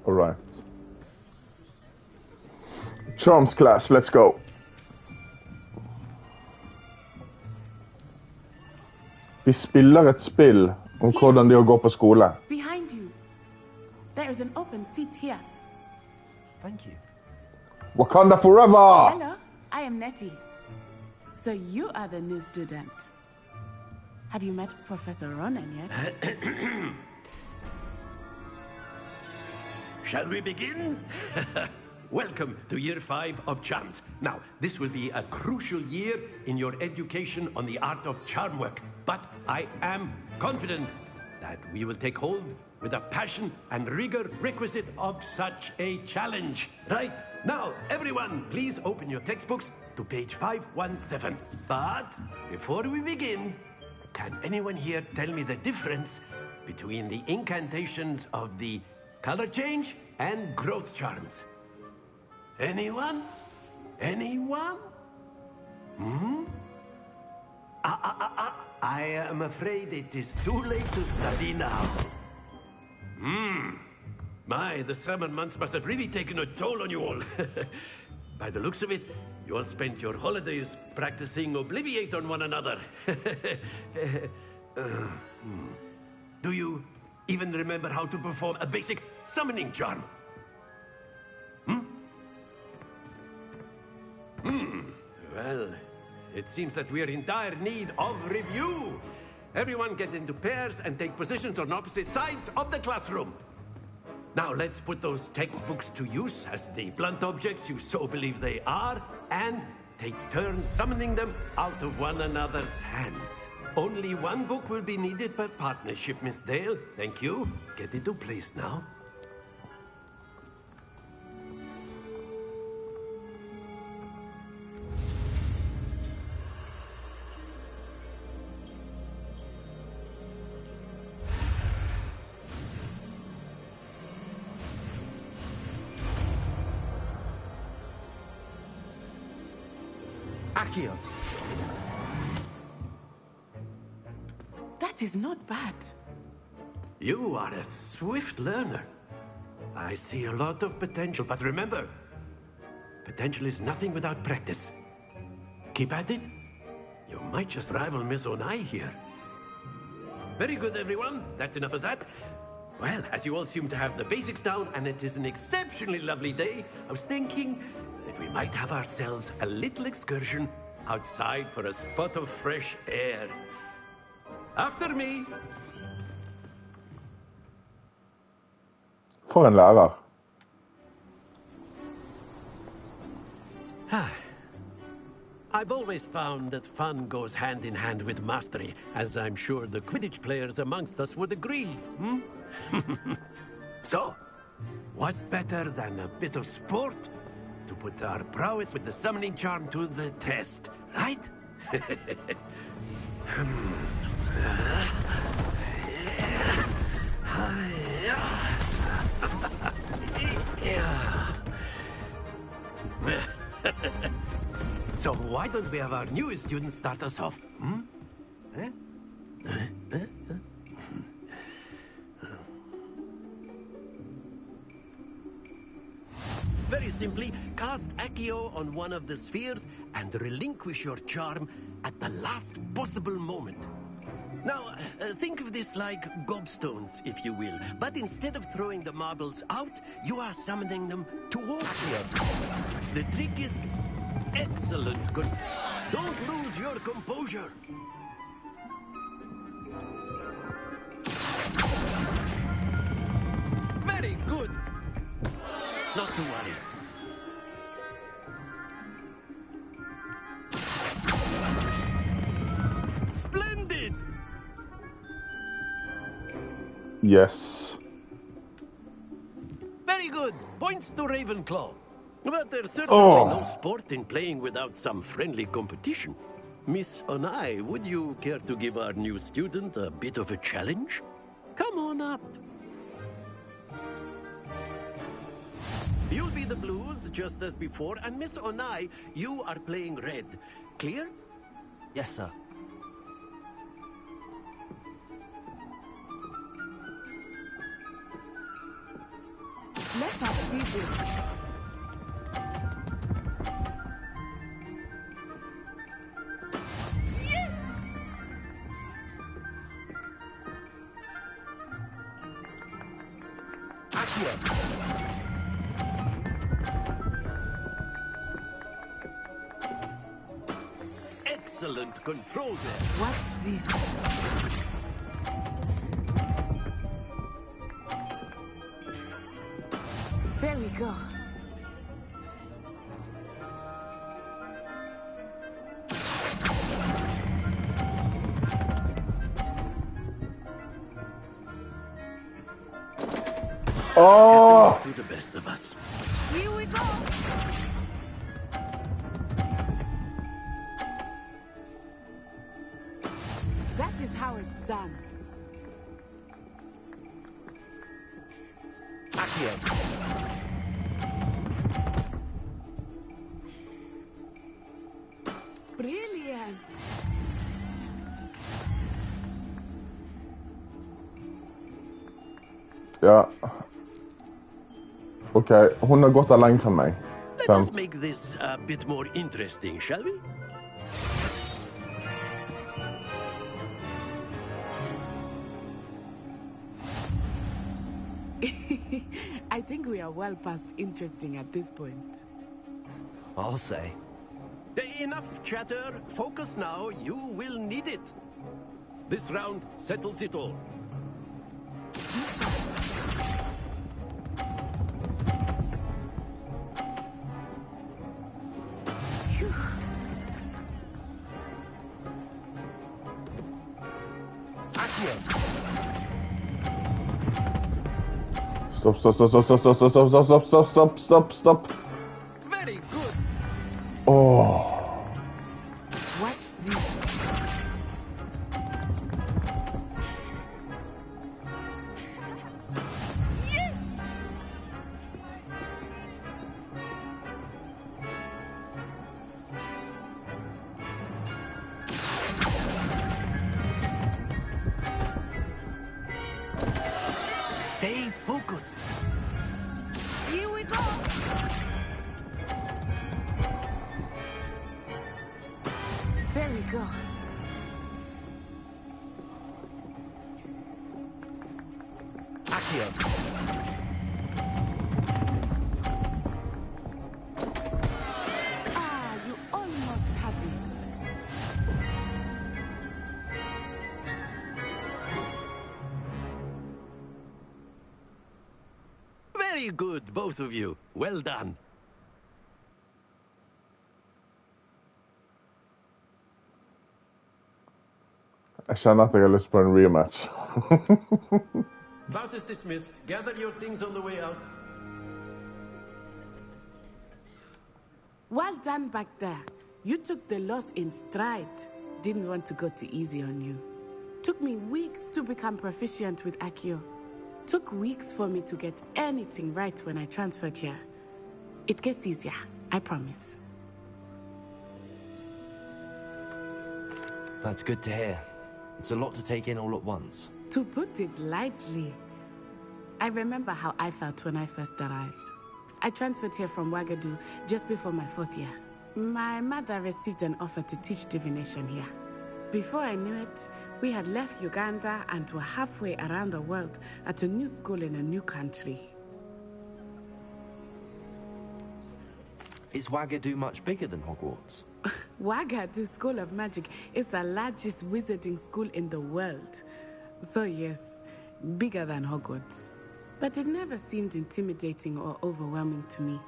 Alright. Charms class, let's go. Vi spiller et spill om hvordan det er å gå på skole. Behind you. There is an open seat here. Thank you. Wakanda forever! Hello, I am Nettie. So you are the new student. Have you met Professor Ronan yet? Shall we begin? Welcome to Year 5 of Charms. Now, this will be a crucial year in your education on the art of charm work. But I am confident that we will take hold with the passion and rigor requisite of such a challenge. Right, now, everyone, please open your textbooks to page 517. But before we begin, can anyone here tell me the difference between the incantations of the color change and growth charms? Anyone? Anyone? I am afraid it is too late to study now. My, the summer months must have really taken a toll on you all. By the looks of it, you all spent your holidays practicing Obliviate on one another. Do you even remember how to perform a basic summoning charm? Well, it seems that we are in dire need of review. Everyone get into pairs and take positions on opposite sides of the classroom. Now let's put those textbooks to use as the blunt objects you so believe they are, and take turns summoning them out of one another's hands. Only one book will be needed per partnership, Miss Dale. Thank you. Get into place now. Accio. That is not bad. You are a swift learner. I see a lot of potential, but remember, potential is nothing without practice. Keep at it. You might just rival Miss Onai here. Very good, everyone. That's enough of that. Well, as you all seem to have the basics down, and it is an exceptionally lovely day, I was thinking that we might have ourselves a little excursion outside for a spot of fresh air. After me. For en lærer. I've always found that fun goes hand in hand with mastery, as I'm sure the Quidditch players amongst us would agree. So, what better than a bit of sport to put our prowess with the summoning charm to the test, right? So why don't we have our newest student start us off? Very simply, cast Accio on one of the spheres and relinquish your charm at the last possible moment. Now, think of this like gobstones, if you will. But instead of throwing the marbles out, you are summoning them towards you. The trick is excellent. Good. Don't lose your composure. Very good. Not to worry. Splendid! Yes. Very good. Points to Ravenclaw. But there's certainly no sport in playing without some friendly competition. Miss Onai, would you care to give our new student a bit of a challenge? Come on up. You'll be the blues, just as before, and Miss Onai, you are playing red. Clear? Yes, sir. Let us see this. Yes! Accio. Excellent control there. Watch this. There we go. Oh! To the best of us. Here we go. That is how it's done. Accio. Brilliant. Ja. Ok, hun har gått der lenger enn meg. Let us make this a bit more interesting, shall we? I think we are well past interesting at this point. I'll say. Enough chatter. Focus now. You will need it. This round settles it all. Stopp, stopp, stopp, stopp, stopp, stopp, stopp, stopp, stopp, stopp, stopp, stopp. Very good. Åh. Watch this. Yes! Stay focused. Here we go. There we go. Accio. Ah, you almost had it. Very good, both of you. Well done. Jeg kjenner at jeg har lyst på en rematch. Class is dismissed. Gather your things on the way out. Well done back there. You took the loss in stride. Didn't want to go too easy on you. Took me weeks to become proficient with Accio. Took weeks for me to get anything right when I transferred here. It gets easier, I promise. That's good to hear. It's a lot to take in all at once. To put it lightly, I remember how I felt when I first arrived. I transferred here from Wagadu just before my 4th year. My mother received an offer to teach divination here. Before I knew it, we had left Uganda and were halfway around the world at a new school in a new country. Is Wagadu much bigger than Hogwarts? Wagadu School of Magic is the largest wizarding school in the world. So yes, bigger than Hogwarts. But it never seemed intimidating or overwhelming to me.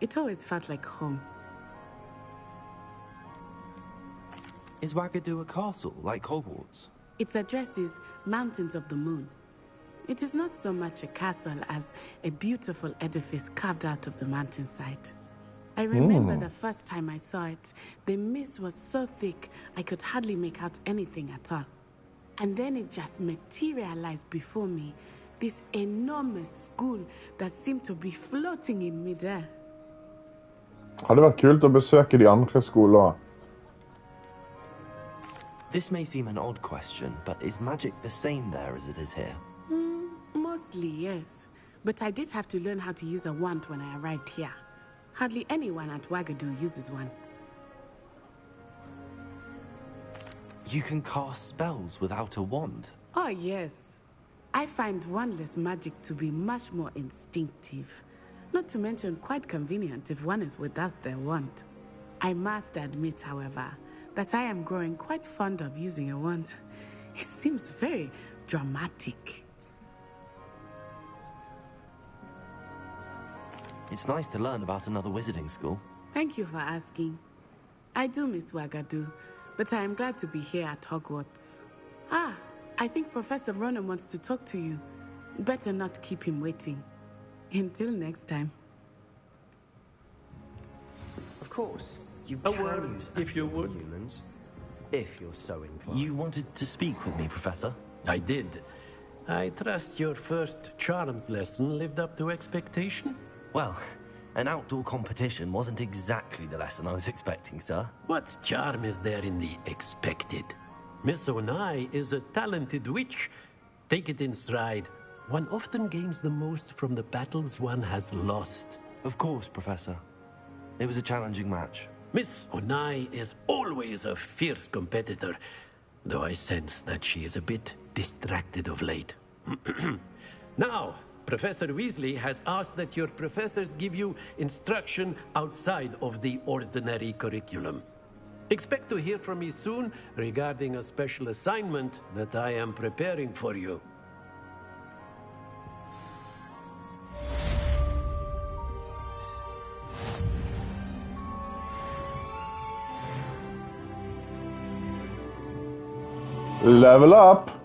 It always felt like home. Is Wagadu a castle, like Hogwarts? Its address is Mountains of the Moon. It is not so much a castle as a beautiful edifice carved out of the mountainside. I remember the first time I saw it, the mist was so thick I could hardly make out anything at all. And then it just materialized before me, this enormous school that seemed to be floating in midair. Hadde vært kult å besøke de andre skoler. This may seem an odd question, but is magic the same there as it is here? Mostly, yes. but I did have to learn how to use a wand when I arrived here. Hardly anyone at Wagadu uses one. You can cast spells without a wand? Oh, yes. I find wandless magic to be much more instinctive. Not to mention quite convenient if one is without their wand. I must admit, however, that I am growing quite fond of using a wand. It seems very dramatic. It's nice to learn about another wizarding school. Thank you for asking. I do miss Wagadu, but I am glad to be here at Hogwarts. Ah, I think Professor Ronan wants to talk to you. Better not keep him waiting. Until next time. Of course, you A can word, use if you actual would. humans, if you're so inclined. You wanted to speak with me, Professor? I did. I trust your first charms lesson lived up to expectation? Well, an outdoor competition wasn't exactly the lesson I was expecting, sir. What charm is there in the expected? Miss Onai is a talented witch. Take it in stride. One often gains the most from the battles one has lost. Of course, Professor. It was a challenging match. Miss Onai is always a fierce competitor, though I sense that she is a bit distracted of late. Now, Professor Weasley has asked that your professors give you instruction outside of the ordinary curriculum. Expect to hear from me soon regarding a special assignment that I am preparing for you. Level up!